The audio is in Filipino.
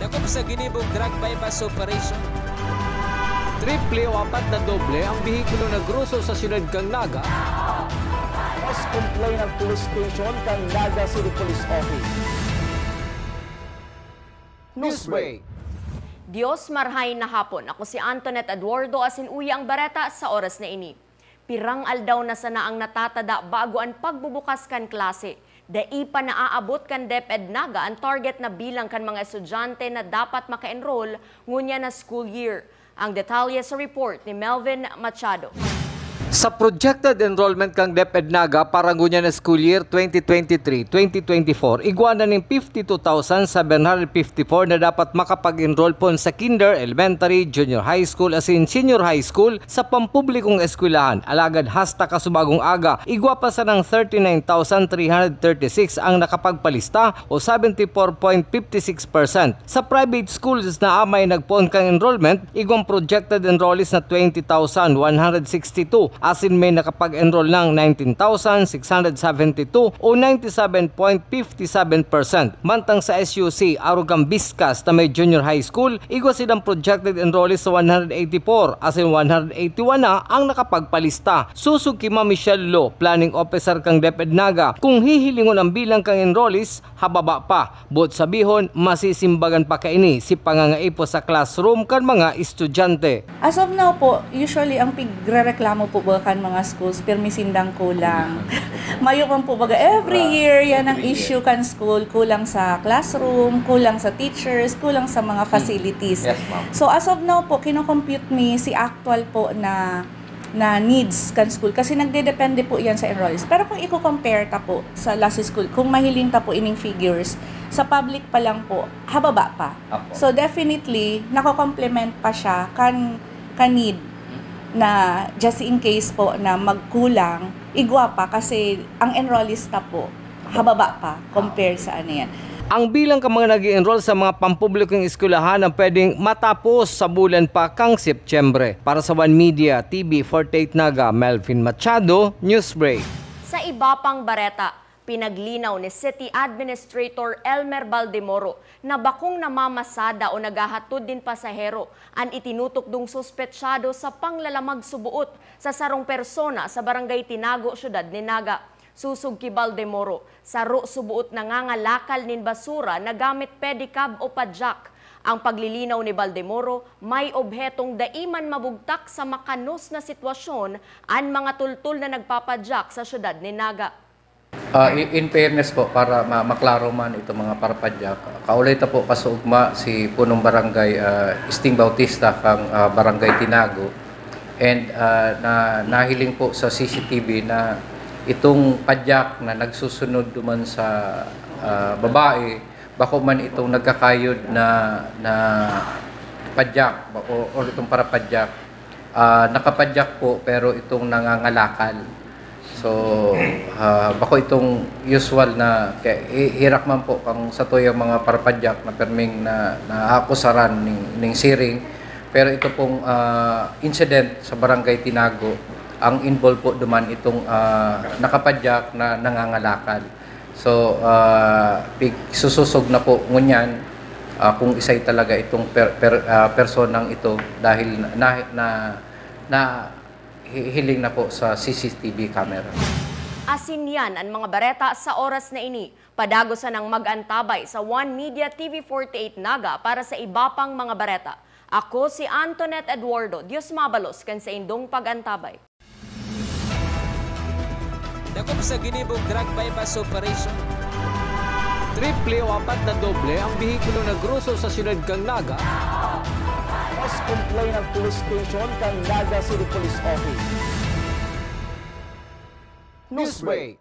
Dakop sa ginibong drug bypass operation. Triple o apat na doble ang bihikulo na gruso sa siyudad kang Naga. Mas complain ang police station kang Naga City Police Office. Newsbreak. Diyos marhay na hapon. Ako si Antoinette Eduardo asin uya ang bareta sa oras na ini. Pirang aldaw na sana ang natatada bago ang pagbubukas kan klase. Dai pa naaabot kan DepEd Naga ang target na bilang kan mga estudyante na dapat maka-enroll ngunya na school year. Ang detalye sa report ni Melvin Machado. Sa projected enrollment kang DepEd Naga para ngunya na school year 2023-2024, iguana ng 52,754 na dapat makapag-enroll po sa kinder, elementary, junior high school asin senior high school sa pampublikong eskwelahan. Alagad hasta kasubagong aga, igwa pa sa ng 39,336 ang nakapagpalista o 74.56%. Sa private schools na amay nagpoon kang enrollment, igwang projected enrollees na 20,162. Asin may nakapag-enroll ng 19,672 o 97.57%. Mantang sa SUC, Arugam Biscas na may junior high school, igwa silang projected enrollees sa 184, asin 181 na ang nakapagpalista. Susug kay Ma'am Michelle Lo, planning officer kang DepEd Naga, kung hihilingon ang bilang kang enrollees, hababa pa. Bot sabihon, masisimbagan pa kaini si pangangaipo sa classroom kan mga estudyante. As of now po, usually ang pigrereklamo po kan mga schools, permisindang kulang. Mayo kan po baga, every year yan ang issue kan school, kulang sa classroom, kulang sa teachers, kulang sa mga facilities. Yes, so as of now po, kino-compute me si actual po na needs kan school kasi nagdedepende po yan sa enrollees. Pero kung i-compare ta po sa last school, kung mahiling ta po ining figures, sa public pa lang po, hababa pa. So definitely, nako-complement pa siya kan need na just in case po na magkulang, igwa pa kasi ang enrollees na po, hababa pa compare sa ano yan. Ang bilang ka mga nag-enroll sa mga pampublikong eskwelahan ang pwedeng matapos sa bulan pa kang Setyembre. Para sa One Media TV 48 Naga, Melvin Machado, Newsbreak. Sa iba pang bareta, pinaglinaw ni City Administrator Elmer Baldemoro na bakong namamasada o nagahatod din pasahero ang itinutok dong suspetsyado sa panglalamag subuot sa sarong persona sa Barangay Tinago, Siyudad ni Naga. Susug ki Baldemoro, saro subuot nangangalakal nin basura na gamit pedicab o padjak. Ang paglilinaw ni Baldemoro, may obhetong daiman mabugtak sa makanos na sitwasyon ang mga tultul na nagpapadjak sa Siyudad ni Naga. In fairness po, para maklaro man ito mga parapadyak, kaulay ta po kasuugma si punong barangay Sting Bautista kang Barangay Tinago, and nahiling po sa CCTV na itong padyak na nagsusunod duman sa babae, bako man itong nagkakayod na padyak o itong parapadyak, nakapadyak po pero itong nangangalakal. So, bako itong usual na hirak man po kang sa tuyang mga parapadyak na perming na akusaran ning siring. Pero ito pong incident sa Barangay Tinago, ang involved po duman itong nakapadyak na nangangalakal. So, sususog na po ngunyan kung isay talaga itong personang ito dahil hiling na po sa CCTV camera. Asin yan ang mga bareta sa oras na ini. Padagosan ang mag-antabay sa One Media TV 48 Naga para sa iba pang mga bareta. Ako si Antoinette Eduardo. Diyos mabalos kan sa indong pag-antabay. Dakop sa ginibong drug bypass operation. Triple o apat na doble ang bihikulo na gruso sa siyudad kang Naga. Mas complain ang police station kang Naga City Police Office. Newsbreak.